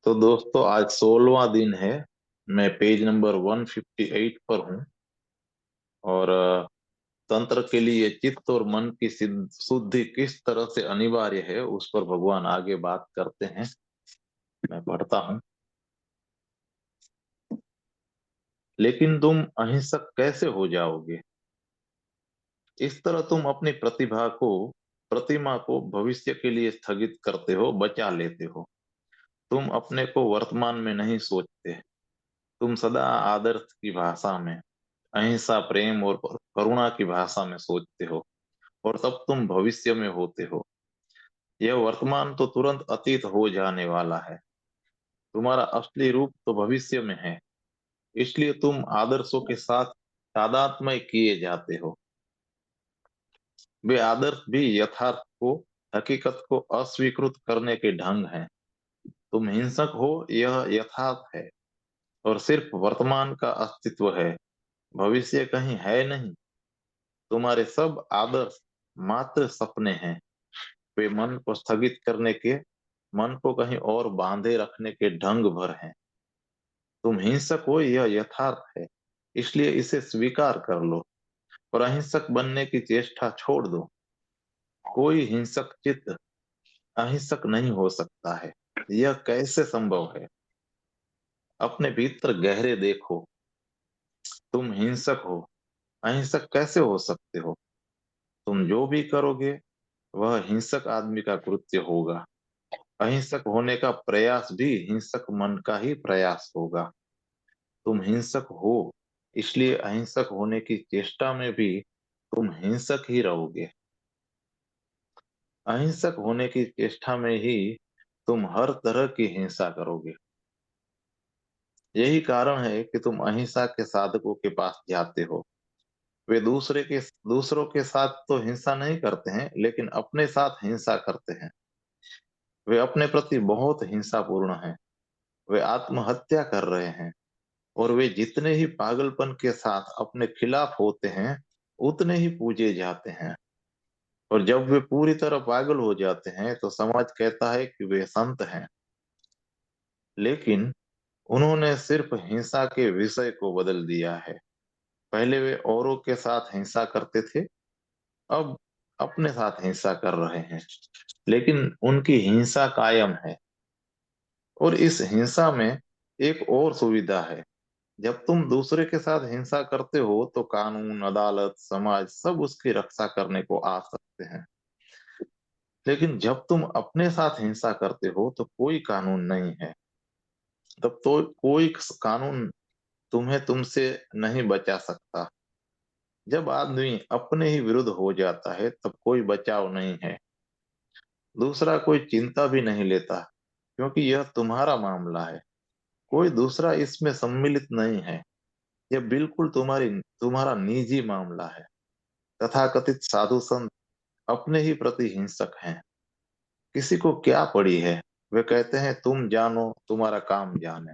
तो दोस्तों आज 16वां दिन है। मैं पेज नंबर 158 पर हूँ। और तंत्र के लिए चित्त और मन की शुद्धि किस तरह से अनिवार्य है उस पर भगवान आगे बात करते हैं। मैं पढ़ता हूँ। लेकिन तुम अहिंसक कैसे हो जाओगे? इस तरह तुम अपनी प्रतिमा को भविष्य के लिए स्थगित करते हो, बचा लेते हो। तुम अपने को वर्तमान में नहीं सोचते। तुम सदा आदर्श की भाषा में, अहिंसा, प्रेम और करुणा की भाषा में सोचते हो। और तब तुम भविष्य में होते हो। यह वर्तमान तो तुरंत अतीत हो जाने वाला है। तुम्हारा असली रूप तो भविष्य में है। इसलिए तुम आदर्शों के साथ तादात्म्य किए जाते हो। वे आदर्श भी यथार्थ को, हकीकत को अस्वीकृत करने के ढंग हैं। तुम हिंसक हो, यह यथार्थ है। और सिर्फ वर्तमान का अस्तित्व है, भविष्य कहीं है नहीं। तुम्हारे सब आदर्श मात्र सपने हैं। वे मन को स्थगित करने के, मन को कहीं और बांधे रखने के ढंग भर हैं। तुम हिंसक हो, यह यथार्थ है। इसलिए इसे स्वीकार कर लो और अहिंसक बनने की चेष्टा छोड़ दो। कोई हिंसक चित्त अहिंसक नहीं हो सकता है। यह कैसे संभव है? अपने भीतर गहरे देखो। तुम हिंसक हो, अहिंसक कैसे हो सकते हो? तुम जो भी करोगे वह हिंसक आदमी का कृत्य होगा। अहिंसक होने का प्रयास भी हिंसक मन का ही प्रयास होगा। तुम हिंसक हो, इसलिए अहिंसक होने की चेष्टा में भी तुम हिंसक ही रहोगे। अहिंसक होने की चेष्टा में ही तुम हर तरह की हिंसा करोगे। यही कारण है कि तुम अहिंसा के साधकों के पास जाते हो। वे दूसरों के साथ तो हिंसा नहीं करते हैं, लेकिन अपने साथ हिंसा करते हैं। वे अपने प्रति बहुत हिंसापूर्ण हैं। वे आत्महत्या कर रहे हैं। और वे जितने ही पागलपन के साथ अपने खिलाफ होते हैं, उतने ही पूजे जाते हैं। और जब वे पूरी तरह पागल हो जाते हैं तो समाज कहता है कि वे संत हैं। लेकिन उन्होंने सिर्फ हिंसा के विषय को बदल दिया है। पहले वे औरों के साथ हिंसा करते थे, अब अपने साथ हिंसा कर रहे हैं। लेकिन उनकी हिंसा कायम है। और इस हिंसा में एक और सुविधा है। जब तुम दूसरे के साथ हिंसा करते हो तो कानून, अदालत, समाज सब उसकी रक्षा करने को आ सकते हैं। लेकिन जब तुम अपने साथ हिंसा करते हो तो कोई कानून नहीं है। तब तो कोई कानून तुम्हें तुमसे नहीं बचा सकता। जब आदमी अपने ही विरुद्ध हो जाता है तब कोई बचाव नहीं है। दूसरा कोई चिंता भी नहीं लेता, क्योंकि यह तुम्हारा मामला है। कोई दूसरा इसमें सम्मिलित नहीं है। यह बिल्कुल तुम्हारा निजी मामला है। तथाकथित साधु संत अपने ही प्रति हिंसक हैं। किसी को क्या पड़ी है? वे कहते हैं तुम जानो, तुम्हारा काम जाने।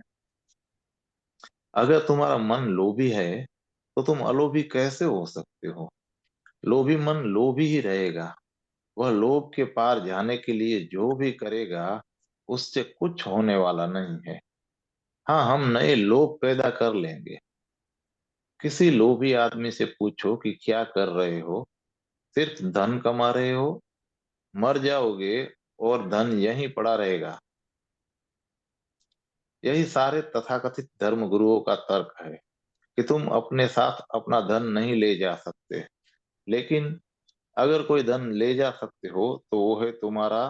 अगर तुम्हारा मन लोभी है तो तुम अलोभी कैसे हो सकते हो? लोभी मन लोभी ही रहेगा। वह लोभ के पार जाने के लिए जो भी करेगा उससे कुछ होने वाला नहीं है। हाँ, हम नए लोभ पैदा कर लेंगे। किसी लोभी आदमी से पूछो कि क्या कर रहे हो? सिर्फ धन कमा रहे हो? मर जाओगे और धन यहीं पड़ा रहेगा। यही सारे तथाकथित धर्म गुरुओं का तर्क है कि तुम अपने साथ अपना धन नहीं ले जा सकते। लेकिन अगर कोई धन ले जा सकते हो तो वो है तुम्हारा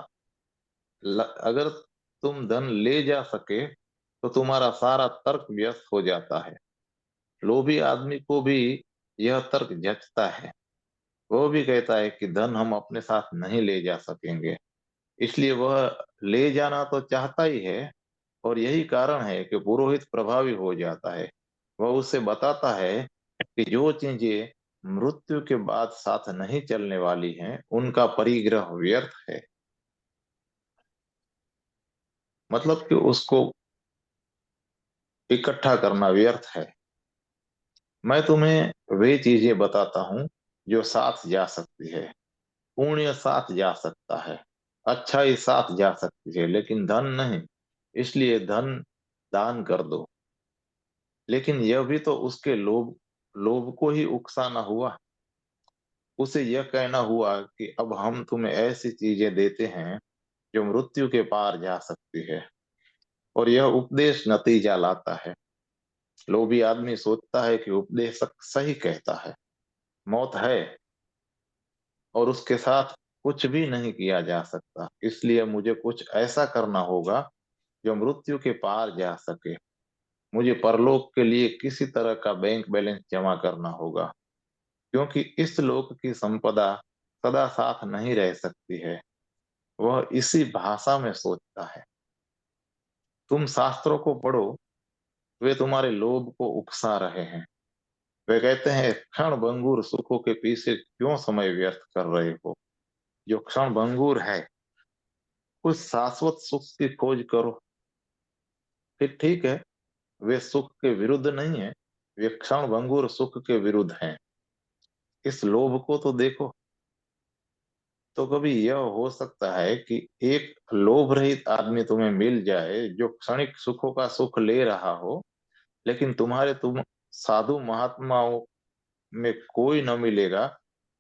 अगर तुम धन ले जा सके तो तुम्हारा सारा तर्क व्यस्त हो जाता है। लोभी आदमी को भी यह तर्क जचता है। वो भी कहता है कि धन हम अपने साथ नहीं ले जा सकेंगे। इसलिए वह ले जाना तो चाहता ही है। और यही कारण है कि पुरोहित प्रभावी हो जाता है। वह उसे बताता है कि जो चीजें मृत्यु के बाद साथ नहीं चलने वाली हैं, उनका परिग्रह व्यर्थ है। मतलब कि उसको इकट्ठा करना व्यर्थ है। मैं तुम्हें वे चीजें बताता हूँ जो साथ जा सकती है। पुण्य साथ जा सकता है, अच्छाई साथ जा सकती है, लेकिन धन नहीं। इसलिए धन दान कर दो। लेकिन यह भी तो उसके लोभ लोभ को ही उकसाना हुआ। उसे यह कहना हुआ कि अब हम तुम्हें ऐसी चीजें देते हैं जो मृत्यु के पार जा सकती है। और यह उपदेश नतीजा लाता है। लोभी आदमी सोचता है कि उपदेशक सही कहता है, मौत है और उसके साथ कुछ भी नहीं किया जा सकता, इसलिए मुझे कुछ ऐसा करना होगा जो मृत्यु के पार जा सके। मुझे परलोक के लिए किसी तरह का बैंक बैलेंस जमा करना होगा, क्योंकि इस लोक की संपदा सदा साथ नहीं रह सकती है। वह इसी भाषा में सोचता है। तुम शास्त्रों को पढ़ो, वे तुम्हारे लोभ को उकसा रहे हैं। वे कहते हैं, क्षण भंगुर सुखों के पीछे क्यों समय व्यर्थ कर रहे हो। जो क्षण भंगुर है, कुछ शाश्वत सुख की खोज करो। फिर ठीक है, वे सुख के विरुद्ध नहीं है, वे क्षण भंगुर सुख के विरुद्ध हैं। इस लोभ को तो देखो। तो कभी यह हो सकता है कि एक लोभ रहित आदमी तुम्हें मिल जाए जो क्षणिक सुखों का सुख ले रहा हो, लेकिन तुम साधु महात्माओं में कोई न मिलेगा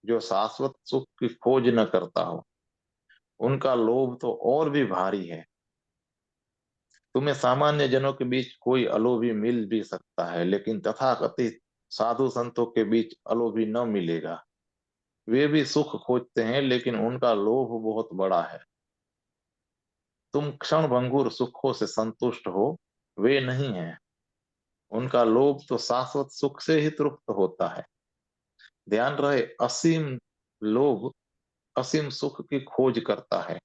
जो शाश्वत सुख की खोज न करता हो। उनका लोभ तो और भी भारी है। तुम्हें सामान्य जनों के बीच कोई अलोभी मिल भी सकता है, लेकिन तथाकथित साधु संतों के बीच अलोभी न मिलेगा। वे भी सुख खोजते हैं, लेकिन उनका लोभ बहुत बड़ा है। तुम क्षण भंगुर सुखों से संतुष्ट हो, वे नहीं हैं। उनका लोभ तो शाश्वत सुख से ही तृप्त होता है। ध्यान रहे, असीम लोभ असीम सुख की खोज करता है।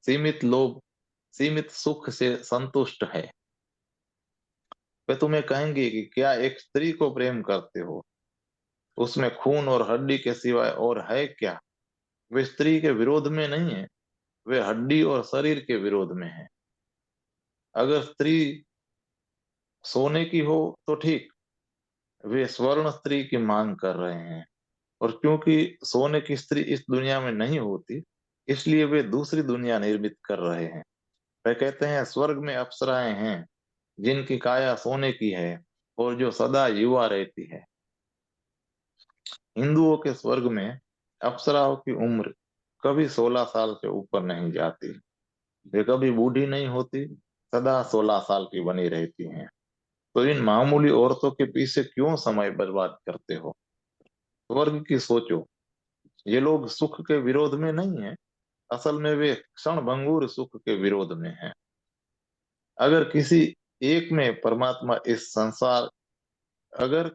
सीमित लोभ सीमित सुख से संतुष्ट है। वे तुम्हें कहेंगे कि क्या एक स्त्री को प्रेम करते हो, उसमें खून और हड्डी के सिवाय और है क्या। वे स्त्री के विरोध में नहीं है, वे हड्डी और शरीर के विरोध में है। अगर स्त्री सोने की हो तो ठीक, वे स्वर्ण स्त्री की मांग कर रहे हैं। और क्योंकि सोने की स्त्री इस दुनिया में नहीं होती, इसलिए वे दूसरी दुनिया निर्मित कर रहे हैं। वे कहते हैं, स्वर्ग में अप्सराएं हैं जिनकी काया सोने की है और जो सदा युवा रहती है। हिंदुओं के स्वर्ग में अप्सराओं की उम्र कभी 16 साल से ऊपर नहीं जाती। वे कभी बूढ़ी नहीं होती, सदा 16 साल की बनी रहती हैं। तो इन मामूली औरतों के पीछे क्यों समय बर्बाद करते हो। स्वर्ग की सोचो। ये लोग सुख के विरोध में नहीं है, असल में वे क्षण भंगुर सुख के विरोध में है। अगर किसी एक में परमात्मा इस संसार अगर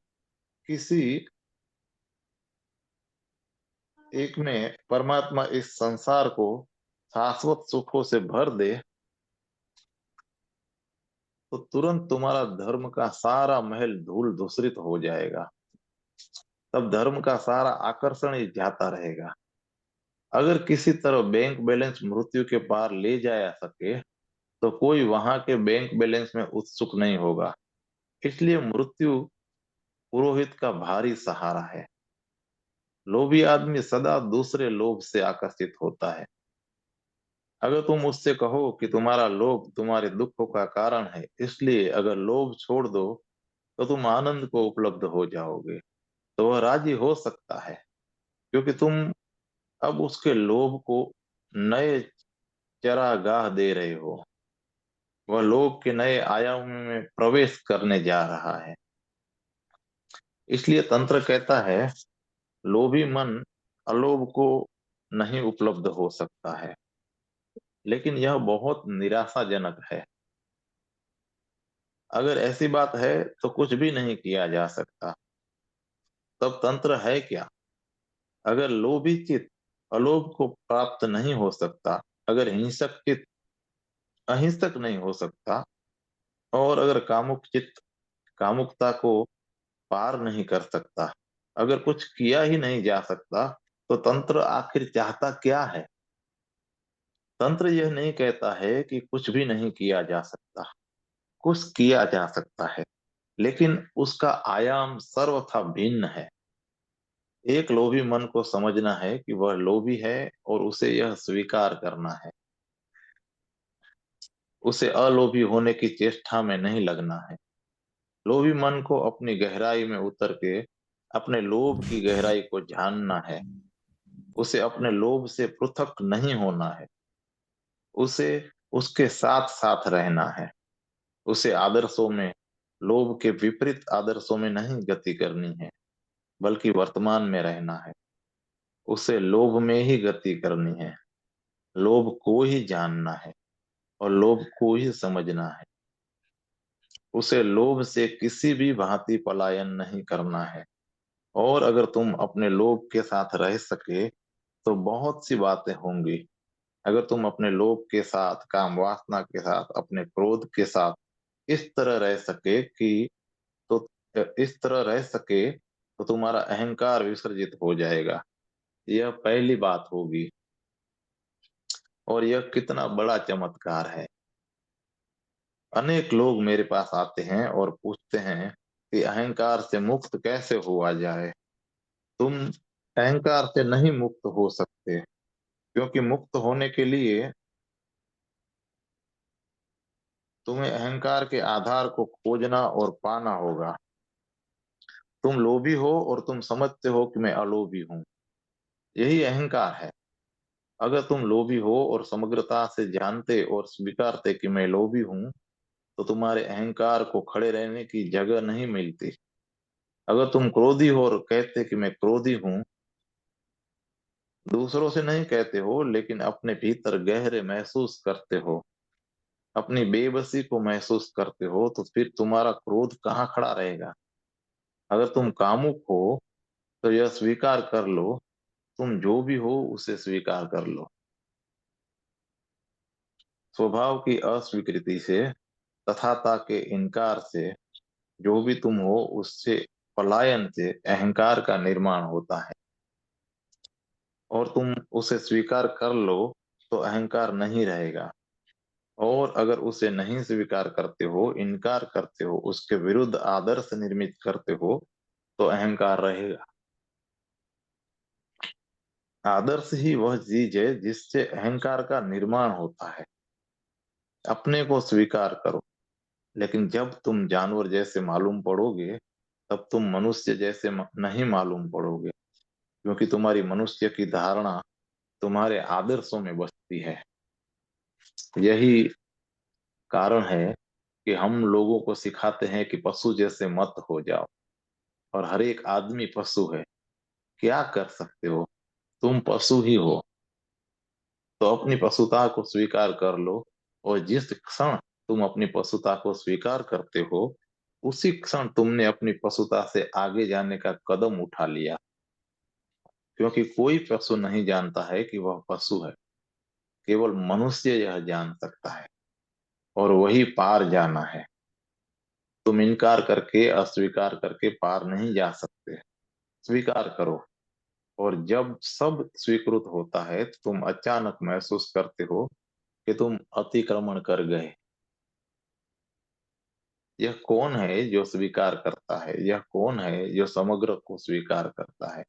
किसी एक में परमात्मा इस संसार को शाश्वत सुखों से भर दे, तो तुरंत तुम्हारा धर्म का सारा महल धूल धूसरित हो जाएगा। तब धर्म का सारा आकर्षण ही जाता रहेगा। अगर किसी तरह बैंक बैलेंस मृत्यु के पार ले जाया सके, तो कोई वहां के बैंक बैलेंस में उत्सुक नहीं होगा। इसलिए मृत्यु पुरोहित का भारी सहारा है। लोभी आदमी सदा दूसरे लोभ से आकर्षित होता है। अगर तुम उससे कहो कि तुम्हारा लोभ तुम्हारे दुखों का कारण है, इसलिए अगर लोभ छोड़ दो तो तुम आनंद को उपलब्ध हो जाओगे, तो वह राजी हो सकता है, क्योंकि तुम अब उसके लोभ को नए चरागाह दे रहे हो। वह लोभ के नए आयाम में प्रवेश करने जा रहा है। इसलिए तंत्र कहता है, लोभी मन अलोभ को नहीं उपलब्ध हो सकता है। लेकिन यह बहुत निराशाजनक है। अगर ऐसी बात है तो कुछ भी नहीं किया जा सकता। तब तंत्र है क्या। अगर लोभी चित्त अलोभ को प्राप्त नहीं हो सकता, अगर हिंसक चित्त अहिंसक नहीं हो सकता, और अगर कामुक चित्त कामुकता को पार नहीं कर सकता, अगर कुछ किया ही नहीं जा सकता, तो तंत्र आखिर चाहता क्या है। तंत्र यह नहीं कहता है कि कुछ भी नहीं किया जा सकता। कुछ किया जा सकता है, लेकिन उसका आयाम सर्वथा भिन्न है। एक लोभी मन को समझना है कि वह लोभी है और उसे यह स्वीकार करना है। उसे अलोभी होने की चेष्टा में नहीं लगना है। लोभी मन को अपनी गहराई में उतर के अपने लोभ की गहराई को जानना है। उसे अपने लोभ से पृथक नहीं होना है। उसे उसके साथ साथ रहना है। उसे आदर्शों में लोभ के विपरीत आदर्शों में नहीं गति करनी है, बल्कि वर्तमान में रहना है। उसे लोभ में ही गति करनी है। लोभ को ही जानना है और लोभ को ही समझना है। उसे लोभ से किसी भी भांति पलायन नहीं करना है। और अगर तुम अपने लोभ के साथ रह सके तो बहुत सी बातें होंगी। अगर तुम अपने लोभ के साथ, काम वासना के साथ, अपने क्रोध के साथ इस तरह रह सके कि तो इस तरह रह सके तो तुम्हारा अहंकार विसर्जित हो जाएगा। यह पहली बात होगी। और यह कितना बड़ा चमत्कार है। अनेक लोग मेरे पास आते हैं और पूछते हैं कि अहंकार से मुक्त कैसे हुआ जाए। तुम अहंकार से नहीं मुक्त हो सकते, क्योंकि मुक्त होने के लिए तुम्हें अहंकार के आधार को खोजना और पाना होगा। तुम लोभी हो और तुम समझते हो कि मैं अलोभी हूँ। यही अहंकार है। अगर तुम लोभी हो और समग्रता से जानते और स्वीकारते कि मैं लोभी हूँ, तो तुम्हारे अहंकार को खड़े रहने की जगह नहीं मिलती। अगर तुम क्रोधी हो और कहते कि मैं क्रोधी हूँ, दूसरों से नहीं कहते हो लेकिन अपने भीतर गहरे महसूस करते हो, अपनी बेबसी को महसूस करते हो, तो फिर तुम्हारा क्रोध कहाँ खड़ा रहेगा। अगर तुम कामुक हो तो यह स्वीकार कर लो, तुम जो भी हो उसे स्वीकार कर लो। स्वभाव की अस्वीकृति से, तथाता के इनकार से, जो भी तुम हो उससे पलायन से अहंकार का निर्माण होता है। और तुम उसे स्वीकार कर लो तो अहंकार नहीं रहेगा। और अगर उसे नहीं स्वीकार करते हो, इनकार करते हो, उसके विरुद्ध आदर्श निर्मित करते हो, तो अहंकार रहेगा। आदर्श ही वह चीज है जिससे अहंकार का निर्माण होता है। अपने को स्वीकार करो। लेकिन जब तुम जानवर जैसे मालूम पड़ोगे, तब तुम मनुष्य जैसे नहीं मालूम पड़ोगे, क्योंकि तुम्हारी मनुष्य की धारणा तुम्हारे आदर्शों में बसती है। यही कारण है कि हम लोगों को सिखाते हैं कि पशु जैसे मत हो जाओ। और हर एक आदमी पशु है। क्या कर सकते हो, तुम पशु ही हो। तो अपनी पशुता को स्वीकार कर लो। और जिस क्षण तुम अपनी पशुता को स्वीकार करते हो, उसी क्षण तुमने अपनी पशुता से आगे जाने का कदम उठा लिया। क्योंकि कोई पशु नहीं जानता है कि वह पशु है। केवल मनुष्य यह जान सकता है। और वही पार जाना है। तुम इनकार करके, अस्वीकार करके पार नहीं जा सकते। स्वीकार करो। और जब सब स्वीकृत होता है तो तुम अचानक महसूस करते हो कि तुम अतिक्रमण कर गए। यह कौन है जो स्वीकार करता है? यह कौन है जो समग्र को स्वीकार करता है?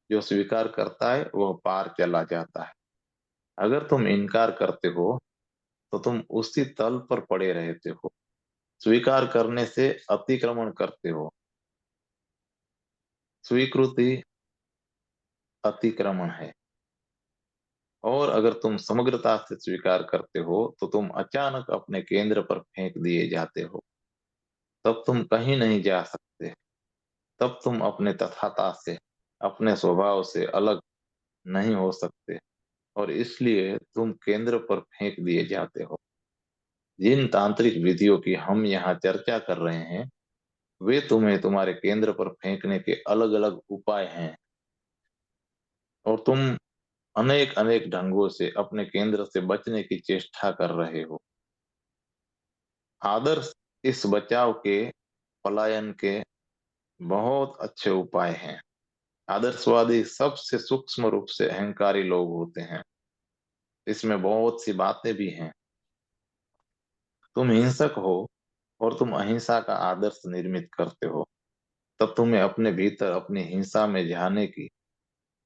जो स्वीकार करता है वह पार चला जाता है। अगर तुम इनकार करते हो तो तुम उसी तल पर पड़े रहते हो। स्वीकार करने से अतिक्रमण करते हो। स्वीकृति अतिक्रमण है। और अगर तुम समग्रता से स्वीकार करते हो तो तुम अचानक अपने केंद्र पर फेंक दिए जाते हो। तब तुम कहीं नहीं जा सकते। तब तुम अपने तथाता से, अपने स्वभाव से अलग नहीं हो सकते। और इसलिए तुम केंद्र पर फेंक दिए जाते हो। जिन तांत्रिक विधियों की हम यहाँ चर्चा कर रहे हैं, वे तुम्हें तुम्हारे केंद्र पर फेंकने के अलग अलग उपाय हैं। और तुम अनेक अनेक ढंगों से अपने केंद्र से बचने की चेष्टा कर रहे हो। आदर्श इस बचाव के, पलायन के बहुत अच्छे उपाय हैं। आदर्शवादी सबसे सूक्ष्म रूप से अहंकारी लोग होते हैं। इसमें बहुत सी बातें भी हैं। तुम हिंसक हो और तुम अहिंसा का आदर्श निर्मित करते हो। तब तुम्हें अपने भीतर अपनी हिंसा में जाने की,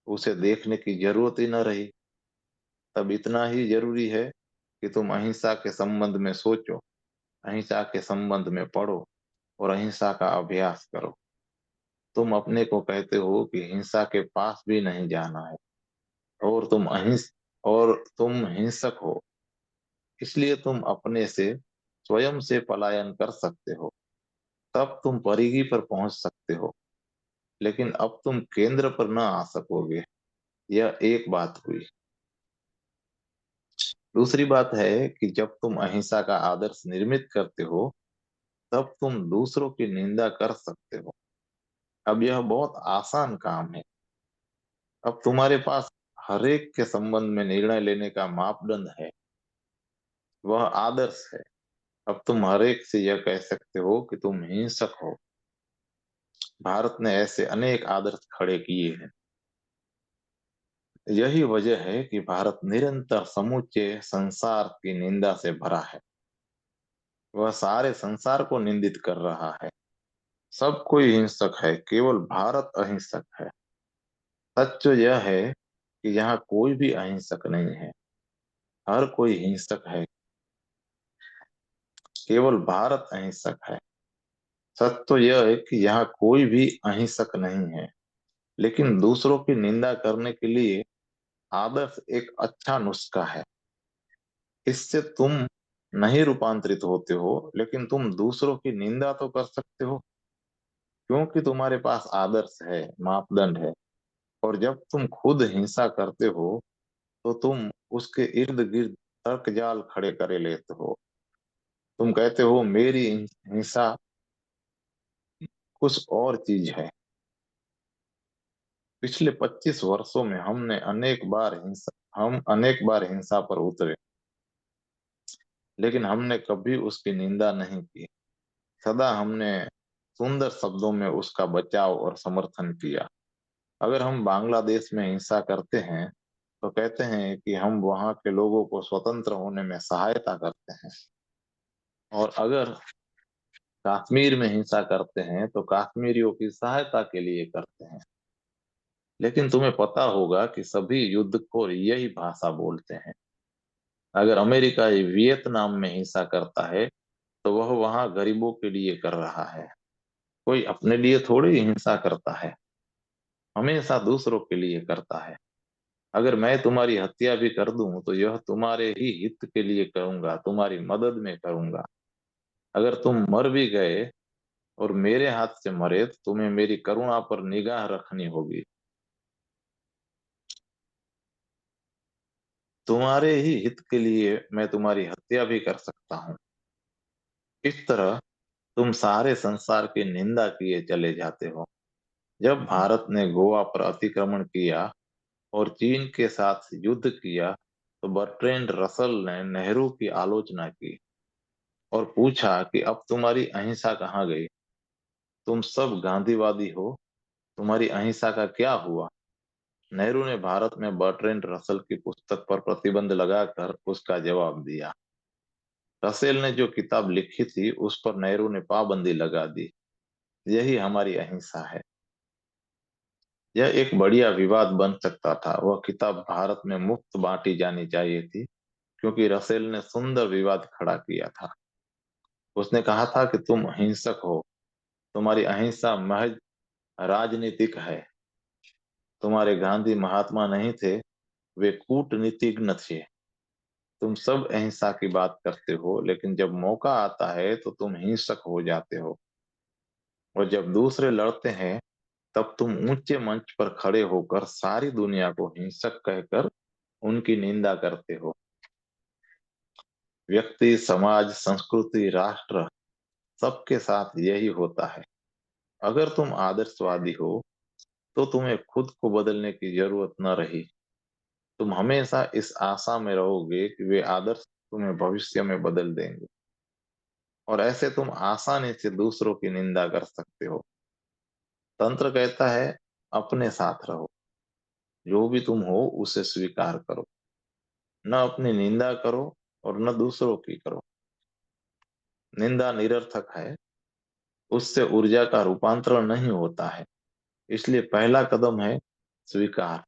उसे देखने की जरूरत ही न रही। तब इतना ही जरूरी है कि तुम अहिंसा के संबंध में सोचो, अहिंसा के संबंध में पढ़ो और अहिंसा का अभ्यास करो। तुम अपने को कहते हो कि हिंसा के पास भी नहीं जाना है, और तुम हिंसक हो। इसलिए तुम अपने से स्वयं से पलायन कर सकते हो, तब तुम परिधि पर पहुंच सकते हो। लेकिन अब तुम केंद्र पर न आ सकोगे। यह एक बात हुई। दूसरी बात है कि जब तुम अहिंसा का आदर्श निर्मित करते हो, तब तुम दूसरों की निंदा कर सकते हो। अब यह बहुत आसान काम है। अब तुम्हारे पास हरेक के संबंध में निर्णय लेने का मापदंड है, वह आदर्श है। अब तुम हरेक से यह कह सकते हो कि तुम हिंसक हो। भारत ने ऐसे अनेक आदर्श खड़े किए हैं। यही वजह है कि भारत निरंतर समूचे संसार की निंदा से भरा है। वह सारे संसार को निंदित कर रहा है। सब कोई हिंसक है, केवल भारत अहिंसक है। सच तो यह है कि यहाँ कोई भी अहिंसक नहीं है, हर कोई हिंसक है, केवल भारत अहिंसक है। सच तो यह है कि यहाँ कोई भी अहिंसक नहीं है, लेकिन दूसरों की निंदा करने के लिए आदर्श एक अच्छा नुस्खा है। इससे तुम नहीं रूपांतरित होते हो, लेकिन तुम दूसरों की निंदा तो कर सकते हो, क्योंकि तुम्हारे पास आदर्श है, मापदंड है। और जब तुम खुद हिंसा करते हो, तो तुम उसके इर्द गिर्द तर्क जाल खड़े करे लेते हो। तुम कहते हो मेरी हिंसा कुछ और चीज है। पिछले 25 वर्षों में हम अनेक बार हिंसा पर उतरे, लेकिन हमने कभी उसकी निंदा नहीं की। सदा हमने सुंदर शब्दों में उसका बचाव और समर्थन किया। अगर हम बांग्लादेश में हिंसा करते हैं, तो कहते हैं कि हम वहां के लोगों को स्वतंत्र होने में सहायता करते हैं। और अगर कश्मीर में हिंसा करते हैं, तो कश्मीरियों की सहायता के लिए करते हैं। लेकिन तुम्हें पता होगा कि सभी युद्धखोर यही भाषा बोलते हैं। अगर अमेरिका वियतनाम में हिंसा करता है, तो वह वहां गरीबों के लिए कर रहा है। कोई अपने लिए थोड़ी हिंसा करता है, हमेशा दूसरों के लिए करता है। अगर मैं तुम्हारी हत्या भी कर दूं, तो यह तुम्हारे ही हित के लिए करूंगा, तुम्हारी मदद में करूंगा। अगर तुम मर भी गए और मेरे हाथ से मरे, तो तुम्हें मेरी करुणा पर निगाह रखनी होगी। तुम्हारे ही हित के लिए मैं तुम्हारी हत्या भी कर सकता हूँ। इस तरह तुम सारे संसार की निंदा किए चले जाते हो। जब भारत ने गोवा पर अतिक्रमण किया और चीन के साथ युद्ध किया, तो बर्ट्रैंड रसल ने नेहरू की आलोचना की और पूछा कि अब तुम्हारी अहिंसा कहाँ गई? तुम सब गांधीवादी हो, तुम्हारी अहिंसा का क्या हुआ? नेहरू ने भारत में बर्ट्रैंड रसल की पुस्तक पर प्रतिबंध लगाकर उसका जवाब दिया। रसेल ने जो किताब लिखी थी, उस पर नेहरू ने पाबंदी लगा दी। यही हमारी अहिंसा है। यह एक बढ़िया विवाद बन सकता था। वह किताब भारत में मुफ्त बांटी जानी चाहिए थी, क्योंकि रसेल ने सुंदर विवाद खड़ा किया था। उसने कहा था कि तुम हिंसक हो, तुम्हारी अहिंसा महज राजनीतिक है। तुम्हारे गांधी महात्मा नहीं थे, वे कूटनीतिज्ञ थे। तुम सब अहिंसा की बात करते हो, लेकिन जब मौका आता है तो तुम हिंसक हो जाते हो। और जब दूसरे लड़ते हैं, तब तुम ऊंचे मंच पर खड़े होकर सारी दुनिया को हिंसक कहकर उनकी निंदा करते हो। व्यक्ति, समाज, संस्कृति, राष्ट्र, सबके साथ यही होता है। अगर तुम आदर्शवादी हो, तो तुम्हें खुद को बदलने की जरूरत न रही। तुम हमेशा इस आशा में रहोगे कि वे आदर्श तुम्हें भविष्य में बदल देंगे, और ऐसे तुम आसानी से दूसरों की निंदा कर सकते हो। तंत्र कहता है, अपने साथ रहो, जो भी तुम हो उसे स्वीकार करो। न अपनी निंदा करो और न दूसरों की करो। निंदा निरर्थक है, उससे ऊर्जा का रूपांतरण नहीं होता है। इसलिए पहला कदम है स्वीकार।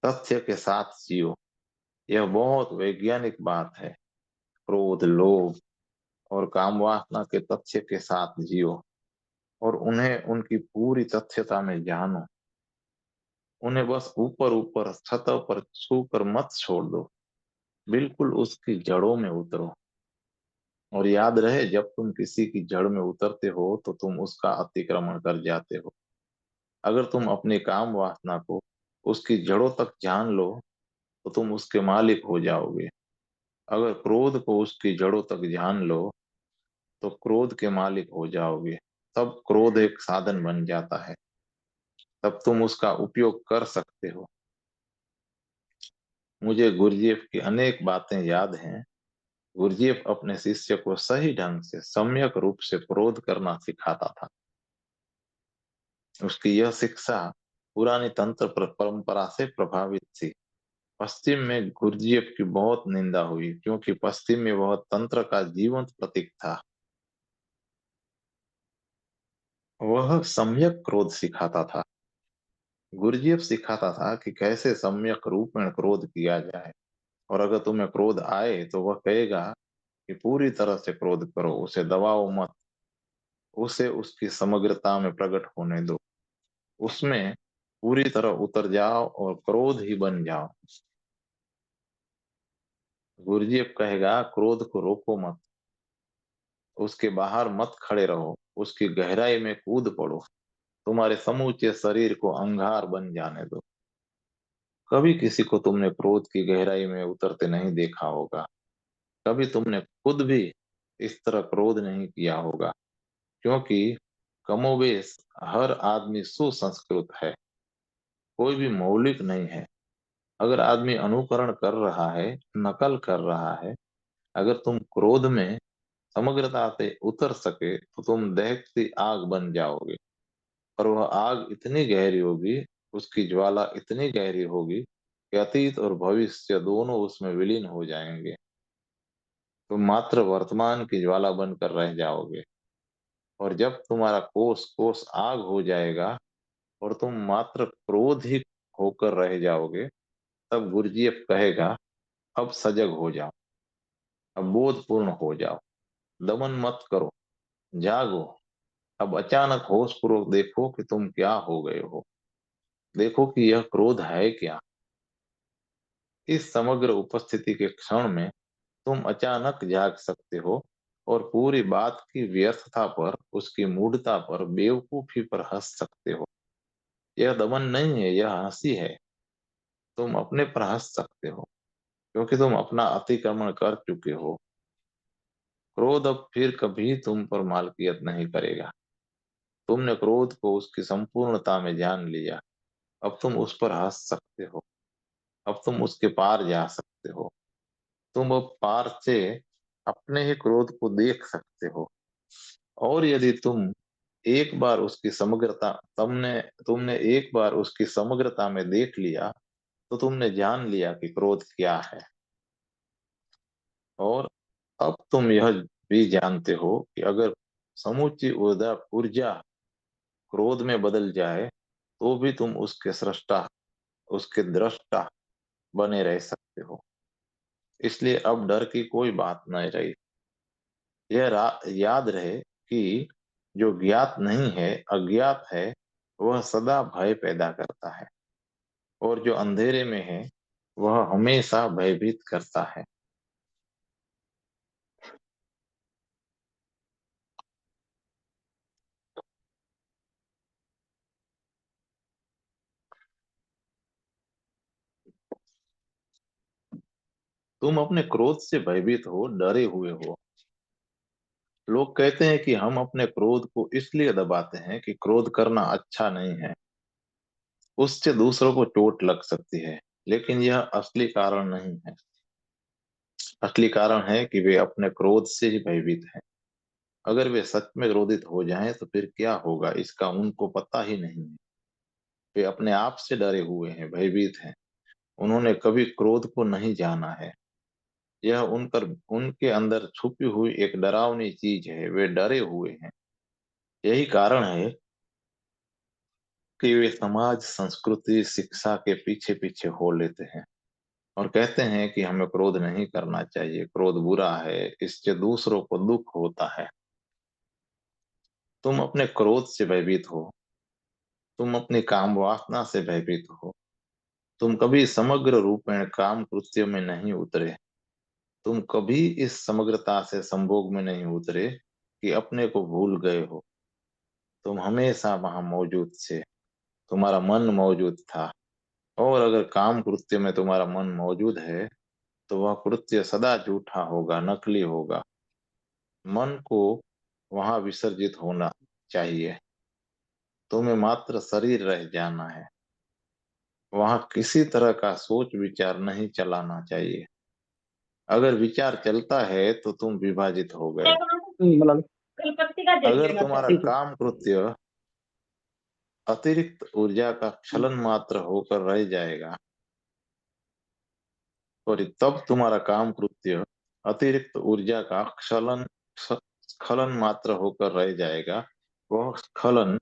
तथ्य के साथ जियो। यह बहुत वैज्ञानिक बात है। क्रोध, लोभ और काम वासना के तथ्य के साथ जियो और उन्हें उनकी पूरी तथ्यता में जानो। उन्हें बस ऊपर ऊपर सतह पर छू कर मत छोड़ दो, बिल्कुल उसकी जड़ों में उतरो। और याद रहे, जब तुम किसी की जड़ में उतरते हो तो तुम उसका अतिक्रमण कर जाते हो। अगर तुम अपनी काम वासना को उसकी जड़ों तक जान लो तो तुम उसके मालिक हो जाओगे। अगर क्रोध को उसकी जड़ों तक जान लो तो क्रोध के मालिक हो जाओगे। तब क्रोध एक साधन बन जाता है, तब तुम उसका उपयोग कर सकते हो। मुझे गुरजेफ की अनेक बातें याद हैं। गुरजेफ अपने शिष्य को सही ढंग से, सम्यक रूप से क्रोध करना सिखाता था। उसकी यह शिक्षा पुरानी तंत्र परंपरा से प्रभावित थी। पश्चिम में गुरजेफ की बहुत निंदा हुई क्योंकि पश्चिम में वह तंत्र का जीवंत प्रतीक था। वह सम्यक क्रोध सिखाता था। गुरजेफ सिखाता था कि कैसे सम्यक रूप में क्रोध किया जाए। और अगर तुम्हें क्रोध आए तो वह कहेगा कि पूरी तरह से क्रोध करो, उसे दबाओ मत, उसे उसकी समग्रता में प्रकट होने दो, उसमें पूरी तरह उतर जाओ और क्रोध ही बन जाओ। गुरजेफ कहेगा, क्रोध को रोको मत, उसके बाहर मत खड़े रहो, उसकी गहराई में कूद पड़ो, तुम्हारे समूचे शरीर को अंगार बन जाने दो। कभी किसी को तुमने क्रोध की गहराई में उतरते नहीं देखा होगा। कभी तुमने खुद भी इस तरह क्रोध नहीं किया होगा, क्योंकि कमोबेश हर आदमी सुसंस्कृत है, कोई भी मौलिक नहीं है। अगर आदमी अनुकरण कर रहा है, नकल कर रहा है, अगर तुम क्रोध में समग्रता से उतर सके तो तुम दहकती आग बन जाओगे। और वह आग इतनी गहरी होगी, उसकी ज्वाला इतनी गहरी होगी कि अतीत और भविष्य दोनों उसमें विलीन हो जाएंगे। तुम मात्र वर्तमान की ज्वाला बनकर रह जाओगे। और जब तुम्हारा कोस कोस आग हो जाएगा और तुम मात्र क्रोध ही होकर रह जाओगे, तब गुरजीएफ कहेगा, अब सजग हो जाओ, अब बोधपूर्ण हो जाओ, दमन मत करो, जागो। अब अचानक होशपूर्वक देखो कि तुम क्या हो गए हो। देखो कि यह क्रोध है क्या। इस समग्र उपस्थिति के क्षण में तुम अचानक जाग सकते हो और पूरी बात की व्यर्थता पर, उसकी मूढ़ता पर, बेवकूफी पर हंस सकते हो। यह दमन नहीं है, यह हंसी है। तुम अपने पर हंस सकते हो क्योंकि तुम अपना अतिक्रमण कर चुके हो। क्रोध अब फिर कभी तुम पर मालकियत नहीं करेगा। तुमने क्रोध को उसकी संपूर्णता में जान लिया। अब तुम उस पर हंस सकते हो। अब तुम उसके पार जा सकते हो। तुम अब पार से अपने ही क्रोध को देख सकते हो। और यदि तुम एक बार उसकी समग्रता तुमने तुमने एक बार उसकी समग्रता में देख लिया तो तुमने जान लिया कि क्रोध क्या है। और अब तुम यह भी जानते हो कि अगर समूची ऊर्जा ऊर्जा क्रोध में बदल जाए तो भी तुम उसके सृष्टा, उसके दृष्टा बने रह सकते हो। इसलिए अब डर की कोई बात नहीं रही। याद रहे कि जो ज्ञात नहीं है, अज्ञात है, वह सदा भय पैदा करता है। और जो अंधेरे में है वह हमेशा भयभीत करता है। तुम अपने क्रोध से भयभीत हो, डरे हुए हो। लोग कहते हैं कि हम अपने क्रोध को इसलिए दबाते हैं कि क्रोध करना अच्छा नहीं है, उससे दूसरों को चोट लग सकती है। लेकिन यह असली कारण नहीं है। असली कारण है कि वे अपने क्रोध से ही भयभीत हैं। अगर वे सच में क्रोधित हो जाएं तो फिर क्या होगा, इसका उनको पता ही नहीं है। वे अपने आप से डरे हुए हैं, भयभीत हैं। उन्होंने कभी क्रोध को नहीं जाना है। यह उनकर उनके अंदर छुपी हुई एक डरावनी चीज है, वे डरे हुए हैं। यही कारण है कि वे समाज, संस्कृति, शिक्षा के पीछे पीछे हो लेते हैं। और कहते हैं कि हमें क्रोध नहीं करना चाहिए, क्रोध बुरा है, इससे दूसरों को दुख होता है। तुम अपने क्रोध से भयभीत हो, तुम अपनी काम वासना से भयभीत हो, तुम कभी समग्र रूप में काम कृत्य में नहीं उतरे, तुम कभी इस समग्रता से संभोग में नहीं उतरे कि अपने को भूल गए हो। तुम हमेशा वहां मौजूद थे, तुम्हारा मन मौजूद था। और अगर काम कृत्य में तुम्हारा मन मौजूद है तो वह कृत्य सदा झूठा होगा, नकली होगा। मन को वहां विसर्जित होना चाहिए, तुम्हें मात्र शरीर रह जाना है। वहां किसी तरह का सोच विचार नहीं चलाना चाहिए। अगर विचार चलता है तो तुम विभाजित हो गए। मतलब कलकत्ती का जल अगर लेना तुम्हारा चाहती थी। काम कृत्य अतिरिक्त ऊर्जा का क्षलन मात्र होकर रह जाएगा, और तब तुम्हारा काम कृत्य अतिरिक्त ऊर्जा का स्खलन मात्र होकर रह जाएगा। वह स्खलन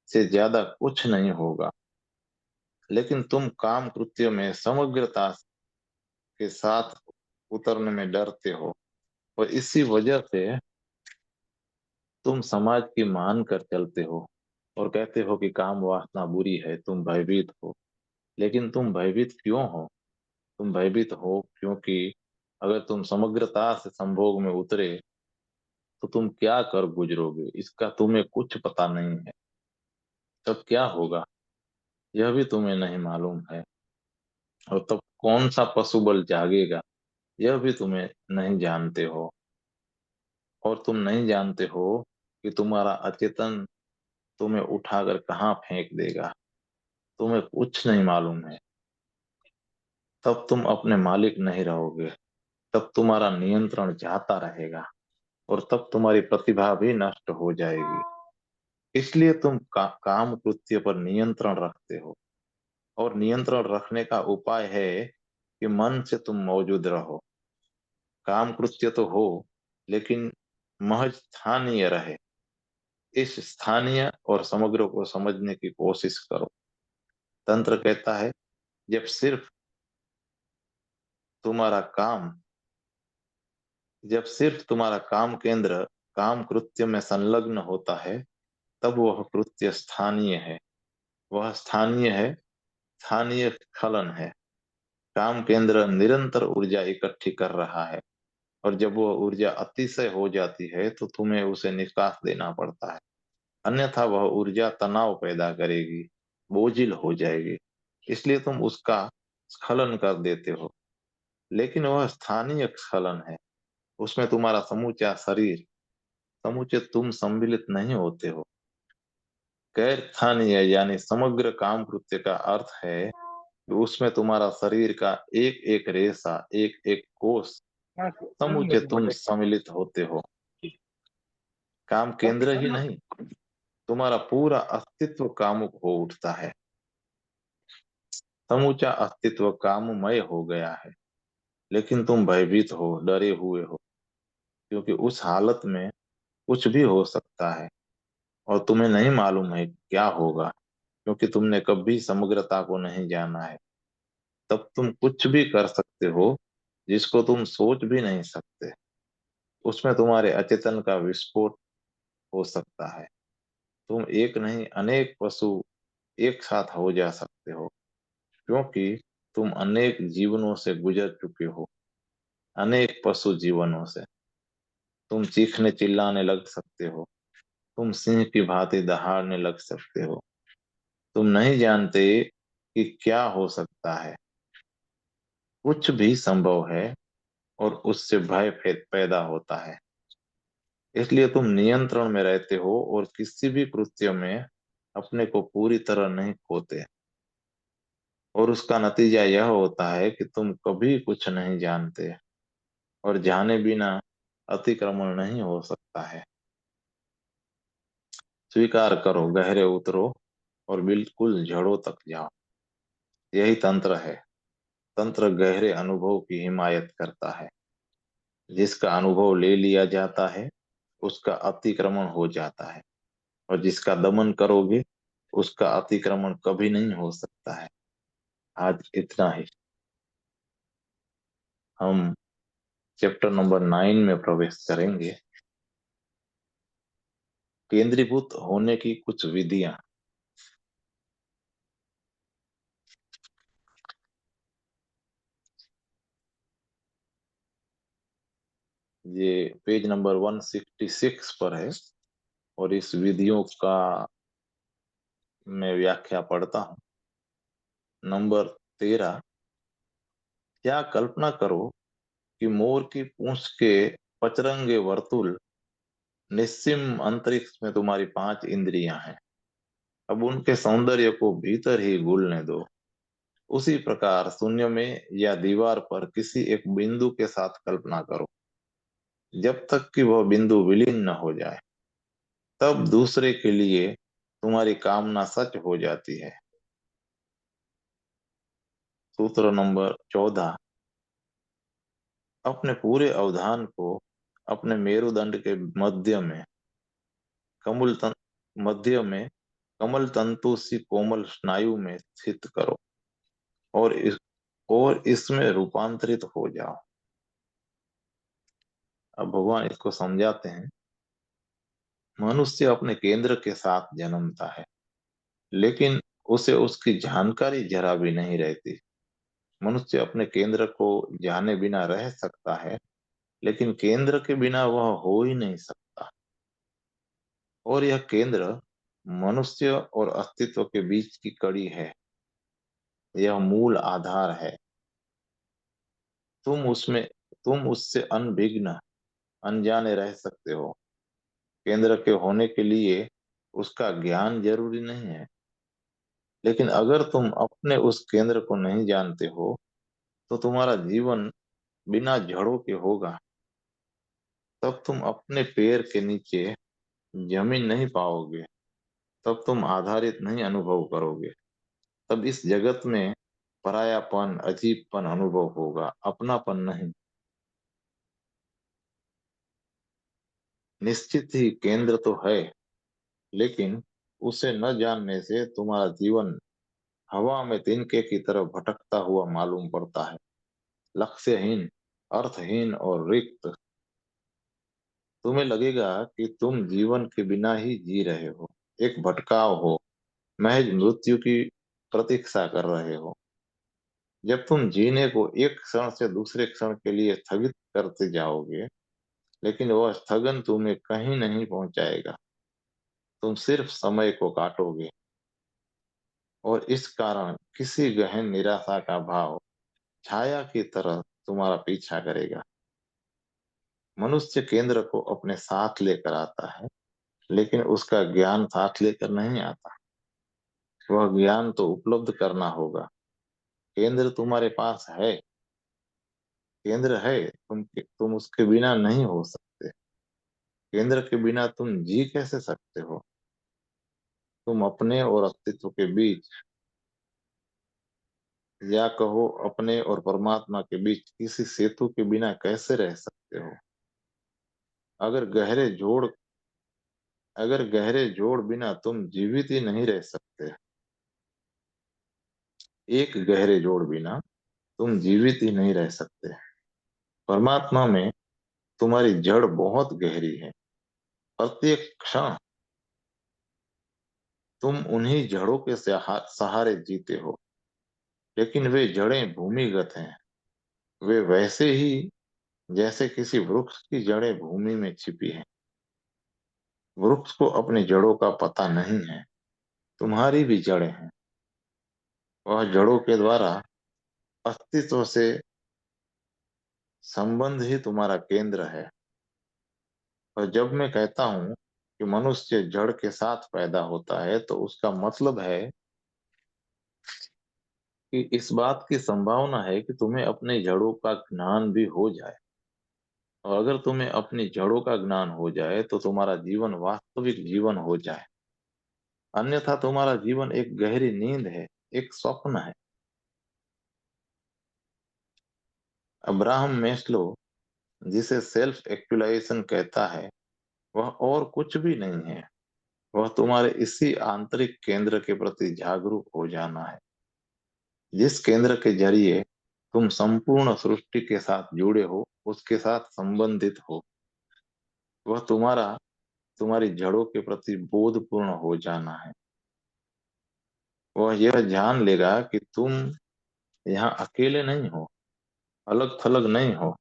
से ज्यादा कुछ नहीं होगा। लेकिन तुम काम कृत्य में समग्रता के साथ उतरने में डरते हो, और इसी वजह से तुम समाज की मान कर चलते हो और कहते हो कि काम वासना बुरी है, तुम भयभीत हो। लेकिन तुम भयभीत क्यों हो? तुम भयभीत हो क्योंकि अगर तुम समग्रता से संभोग में उतरे तो तुम क्या कर गुजरोगे, इसका तुम्हें कुछ पता नहीं है। तब क्या होगा यह भी तुम्हें नहीं मालूम है। और तब कौन सा पशु बल जागेगा यह भी तुम्हें नहीं जानते हो। और तुम नहीं जानते हो कि तुम्हारा अचेतन तुम्हें उठाकर कहाँ फेंक देगा। तुम्हें कुछ नहीं मालूम है। तब तुम अपने मालिक नहीं रहोगे। तब तुम्हारा नियंत्रण जाता रहेगा, और तब तुम्हारी प्रतिभा भी नष्ट हो जाएगी। इसलिए तुम काम कृत्य पर नियंत्रण रखते हो, और नियंत्रण रखने का उपाय है कि मन से तुम मौजूद रहो। काम कृत्य तो हो, लेकिन महज स्थानीय रहे। इस स्थानीय और समग्र को समझने की कोशिश करो। तंत्र कहता है, जब सिर्फ तुम्हारा काम जब सिर्फ तुम्हारा काम केंद्र काम कृत्य में संलग्न होता है, तब वह कृत्य स्थानीय है। वह स्थानीय है, स्थानीय स्खलन है। काम केंद्र निरंतर ऊर्जा इकट्ठी कर रहा है, और जब वह ऊर्जा अतिशय हो जाती है तो तुम्हें उसे निकास देना पड़ता है। अन्यथा वह ऊर्जा तनाव पैदा करेगी, बोझिल हो जाएगी। इसलिए तुम उसका स्खलन कर देते हो। लेकिन वह स्थानीय स्खलन है, उसमें तुम्हारा समूचा शरीर, समूचे तुम सम्मिलित नहीं होते हो। गैर स्थानीय यानी समग्र काम कृत्य का अर्थ है कि उसमें तुम्हारा शरीर का एक एक रेशा, एक एक कोष, हाँ, समूचे मेरे तुम बर्थडे। सम्मिलित होते हो। काम केंद्र ही नहीं, तुम्हारा पूरा अस्तित्व कामुक हो उठता है। समूचा अस्तित्व काममय हो गया है। लेकिन तुम भयभीत हो, डरे हुए हो, क्योंकि उस हालत में कुछ भी हो सकता है, और तुम्हें नहीं मालूम है क्या होगा, क्योंकि तुमने कभी समग्रता को नहीं जाना है। तब तुम कुछ भी कर सकते हो जिसको तुम सोच भी नहीं सकते। उसमें तुम्हारे अचेतन का विस्फोट हो सकता है। तुम एक नहीं अनेक पशु एक साथ हो जा सकते हो, क्योंकि तुम अनेक जीवनों से गुजर चुके हो, अनेक पशु जीवनों से। तुम चीखने चिल्लाने लग सकते हो, तुम सिंह की भांति दहाड़ने लग सकते हो। तुम नहीं जानते कि क्या हो सकता है। कुछ भी संभव है, और उससे भय पैदा होता है। इसलिए तुम नियंत्रण में रहते हो, और किसी भी कृत्य में अपने को पूरी तरह नहीं खोते। और उसका नतीजा यह होता है कि तुम कभी कुछ नहीं जानते, और जाने बिना अतिक्रमण नहीं हो सकता है। स्वीकार करो, गहरे उतरो, और बिल्कुल जड़ों तक जाओ। यही तंत्र है। तंत्र गहरे अनुभव की हिमायत करता है। जिसका अनुभव ले लिया जाता है उसका अतिक्रमण हो जाता है, और जिसका दमन करोगे उसका अतिक्रमण कभी नहीं हो सकता है। आज इतना ही। हम चैप्टर नंबर 9 में प्रवेश करेंगे। केंद्रीभूत होने की कुछ विधियां। ये पेज नंबर 166 पर है और इस विधियों का मैं व्याख्या पढ़ता हूँ। नंबर 13। क्या कल्पना करो कि मोर की पूंछ के पचरंगे वर्तुल निस्सीम अंतरिक्ष में तुम्हारी 5 इंद्रियां हैं। अब उनके सौंदर्य को भीतर ही घुलने दो। उसी प्रकार शून्य में या दीवार पर किसी एक बिंदु के साथ कल्पना करो, जब तक कि वह बिंदु विलीन न हो जाए। तब दूसरे के लिए तुम्हारी कामना सच हो जाती है। सूत्र नंबर 14। अपने पूरे अवधान को अपने मेरुदंड के कमुल तं, मध्य में कमल तंतु सी कोमल स्नायु में स्थित करो और इसमें रूपांतरित हो जाओ। अब भगवान इसको समझाते हैं। मनुष्य अपने केंद्र के साथ जन्मता है, लेकिन उसे उसकी जानकारी जरा भी नहीं रहती। मनुष्य अपने केंद्र को जाने बिना रह सकता है, लेकिन केंद्र के बिना वह हो ही नहीं सकता। और यह केंद्र मनुष्य और अस्तित्व के बीच की कड़ी है। यह मूल आधार है। तुम उसमें तुम उससे अनभिज्ञ अनजाने रह सकते हो। केंद्र के होने के लिए उसका ज्ञान जरूरी नहीं है, लेकिन अगर तुम अपने उस केंद्र को नहीं जानते हो तो तुम्हारा जीवन बिना जड़ों के होगा। तब तुम अपने पैर के नीचे जमीन नहीं पाओगे। तब तुम आधारित नहीं अनुभव करोगे। तब इस जगत में परायापन अजीबपन अनुभव होगा, अपनापन नहीं। निश्चित ही केंद्र तो है, लेकिन उसे न जानने से तुम्हारा जीवन हवा में तिनके की तरह भटकता हुआ मालूम पड़ता है। लक्ष्यहीन, अर्थहीन और रिक्त। तुम्हें लगेगा कि तुम जीवन के बिना ही जी रहे हो, एक भटकाव हो, महज मृत्यु की प्रतीक्षा कर रहे हो। जब तुम जीने को एक क्षण से दूसरे क्षण के लिए स्थगित करते जाओगे, लेकिन वह स्थगन तुम्हें कहीं नहीं पहुंचाएगा। तुम सिर्फ समय को काटोगे और इस कारण किसी गहन निराशा का भाव छाया की तरह तुम्हारा पीछा करेगा। मनुष्य केंद्र को अपने साथ लेकर आता है, लेकिन उसका ज्ञान साथ लेकर नहीं आता। वह ज्ञान तो उपलब्ध करना होगा। केंद्र तुम्हारे पास है। केंद्र है, तुम उसके बिना नहीं हो सकते। केंद्र के बिना तुम जी कैसे सकते हो? तुम अपने और अस्तित्व के बीच, या कहो अपने और परमात्मा के बीच किसी सेतु के बिना कैसे रह सकते हो? अगर गहरे जोड़ अगर गहरे जोड़ बिना तुम जीवित ही नहीं रह सकते। एक गहरे जोड़ बिना तुम जीवित ही नहीं रह सकते। परमात्मा में तुम्हारी जड़ बहुत गहरी है। प्रत्येक क्षण तुम उन्हीं जड़ों के सहारे जीते हो, लेकिन वे जड़ें भूमिगत हैं। वे वैसे ही जैसे किसी वृक्ष की जड़ें भूमि में छिपी हैं। वृक्ष को अपनी जड़ों का पता नहीं है। तुम्हारी भी जड़ें हैं। वह जड़ों के द्वारा अस्तित्व से संबंध ही तुम्हारा केंद्र है। और जब मैं कहता हूँ कि मनुष्य जड़ के साथ पैदा होता है, तो उसका मतलब है कि इस बात की संभावना है कि तुम्हें अपने जड़ों का ज्ञान भी हो जाए। और अगर तुम्हें अपनी जड़ों का ज्ञान हो जाए तो तुम्हारा जीवन वास्तविक जीवन हो जाए। अन्यथा तुम्हारा जीवन एक गहरी नींद है, एक स्वप्न है। अब्राहम मेस्लो जिसे सेल्फ एक्चुअलाइजेशन कहता है, वह और कुछ भी नहीं है। वह तुम्हारे इसी आंतरिक केंद्र के प्रति जागरूक हो जाना है, जिस केंद्र के जरिए तुम संपूर्ण सृष्टि के साथ जुड़े हो, उसके साथ संबंधित हो। वह तुम्हारी जड़ों के प्रति बोधपूर्ण हो जाना है। वह यह जान लेगा कि तुम यहाँ अकेले नहीं हो, अलग थलग नहीं हो,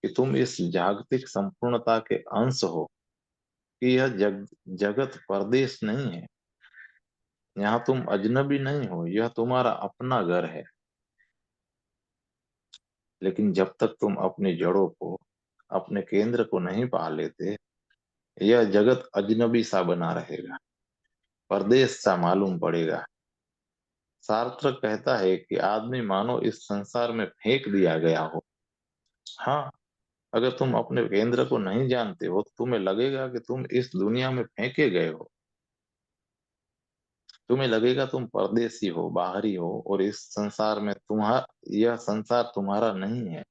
कि तुम इस जागतिक संपूर्णता के अंश हो, कि यह जगत परदेश नहीं है। यहाँ तुम अजनबी नहीं हो, यह तुम्हारा अपना घर है। लेकिन जब तक तुम अपनी जड़ों को, अपने केंद्र को नहीं पा लेते, यह जगत अजनबी सा बना रहेगा, परदेश सा मालूम पड़ेगा। सार्त्र कहता है कि आदमी मानो इस संसार में फेंक दिया गया हो। हाँ, अगर तुम अपने केंद्र को नहीं जानते हो तो तुम्हें लगेगा कि तुम इस दुनिया में फेंके गए हो। तुम्हें लगेगा तुम परदेसी हो, बाहरी हो, और इस संसार में यह संसार तुम्हारा नहीं है,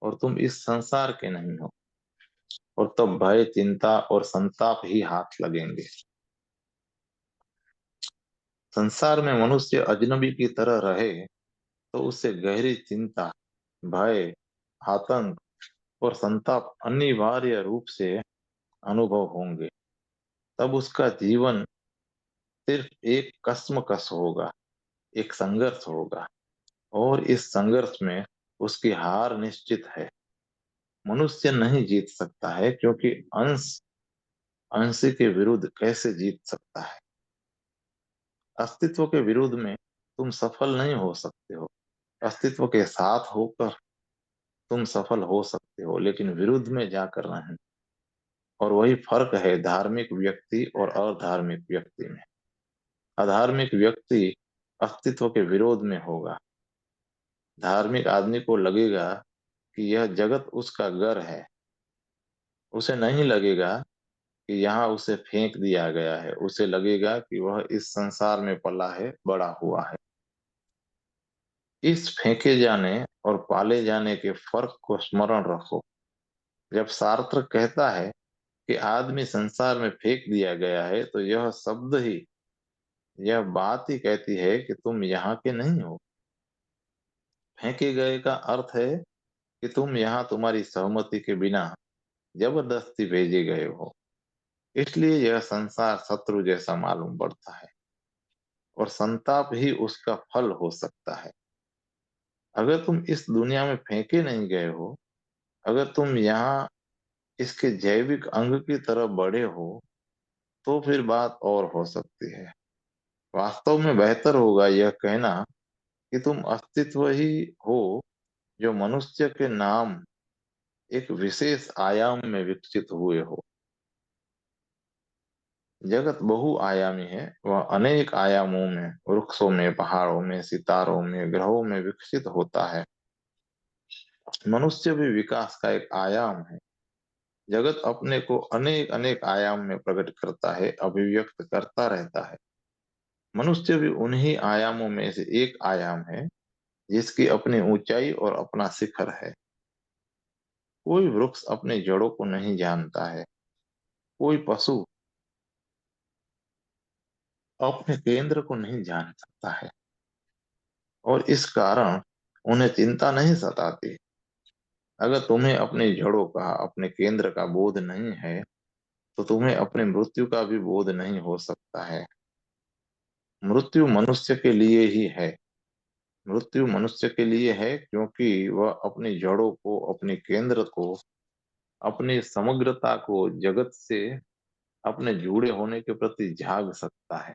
और तुम इस संसार के नहीं हो। और तब भय, चिंता और संताप ही हाथ लगेंगे। संसार में मनुष्य अजनबी की तरह रहे तो उससे गहरी चिंता, भय, आतंक और संताप अनिवार्य रूप से अनुभव होंगे। तब उसका जीवन सिर्फ एक कश्मकश होगा, एक संघर्ष होगा, और इस संघर्ष में उसकी हार निश्चित है। मनुष्य नहीं जीत सकता है, क्योंकि अंश अंश के विरुद्ध कैसे जीत सकता है। अस्तित्व के विरुद्ध में तुम सफल नहीं हो सकते हो। अस्तित्व के साथ होकर तुम सफल हो सकते हो, लेकिन विरुद्ध में जाकर नहीं। और वही फर्क है धार्मिक व्यक्ति और अधार्मिक व्यक्ति में। अधार्मिक व्यक्ति अस्तित्व के विरोध में होगा। धार्मिक आदमी को लगेगा कि यह जगत उसका घर है। उसे नहीं लगेगा कि यहाँ उसे फेंक दिया गया है। उसे लगेगा कि वह इस संसार में पला है, बड़ा हुआ है। इस फेंके जाने और पाले जाने के फर्क को स्मरण रखो। जब सार्त्र कहता है कि आदमी संसार में फेंक दिया गया है, तो यह बात ही कहती है कि तुम यहाँ के नहीं हो। फेंके गए का अर्थ है कि तुम यहाँ तुम्हारी सहमति के बिना जबरदस्ती भेजे गए हो। इसलिए यह संसार शत्रु जैसा मालूम पड़ता है, और संताप ही उसका फल हो सकता है। अगर तुम इस दुनिया में फेंके नहीं गए हो, अगर तुम यहाँ इसके जैविक अंग की तरह बड़े हो, तो फिर बात और हो सकती है। वास्तव में बेहतर होगा यह कहना कि तुम अस्तित्व ही हो, जो मनुष्य के नाम एक विशेष आयाम में विकसित हुए हो। जगत बहुआयामी है। वह अनेक आयामों में, वृक्षों में, पहाड़ों में, सितारों में, ग्रहों में विकसित होता है। मनुष्य भी विकास का एक आयाम है। जगत अपने को अनेक अनेक आयाम में प्रकट करता है, अभिव्यक्त करता रहता है। मनुष्य भी उन्हीं आयामों में से एक आयाम है, जिसकी अपनी ऊंचाई और अपना शिखर है। कोई वृक्ष अपनी जड़ों को नहीं जानता है। कोई पशु अपने केंद्र को नहीं जान सकता है, और इस कारण उन्हें चिंता नहीं सताती। अगर तुम्हें अपनी जड़ों का, अपने केंद्र का बोध नहीं है, तो तुम्हें अपनी मृत्यु का भी बोध नहीं हो सकता है। मृत्यु मनुष्य के लिए ही है। मृत्यु मनुष्य के लिए है, क्योंकि वह अपनी जड़ों को, अपने केंद्र को, अपनी समग्रता को, जगत से अपने जुड़े होने के प्रति जाग सकता है।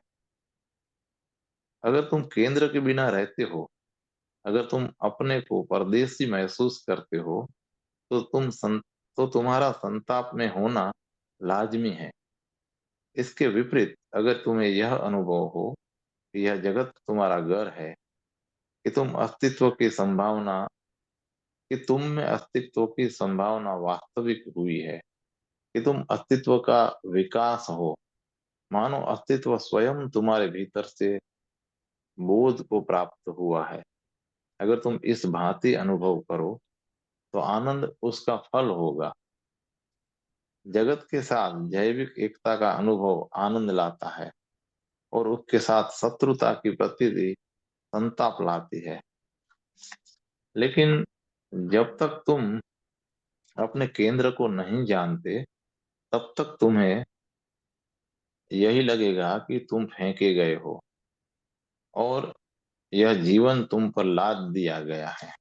अगर तुम केंद्र के बिना रहते हो, अगर तुम अपने को परदेसी महसूस करते हो, तो तो तुम्हारा संताप में होना लाजमी है। इसके विपरीत, अगर तुम्हें यह अनुभव हो कि यह जगत तुम्हारा घर है, कि तुम में अस्तित्व की संभावना वास्तविक हुई है, कि तुम अस्तित्व का विकास हो, मानो अस्तित्व स्वयं तुम्हारे भीतर से बोध को प्राप्त हुआ है। अगर तुम इस भांति अनुभव करो, तो आनंद उसका फल होगा। जगत के साथ जैविक एकता का अनुभव आनंद लाता है, और उसके साथ शत्रुता की प्रतीति संताप लाती है। लेकिन जब तक तुम अपने केंद्र को नहीं जानते, तब तक तुम्हें यही लगेगा कि तुम फेंके गए हो और यह जीवन तुम पर लाद दिया गया है।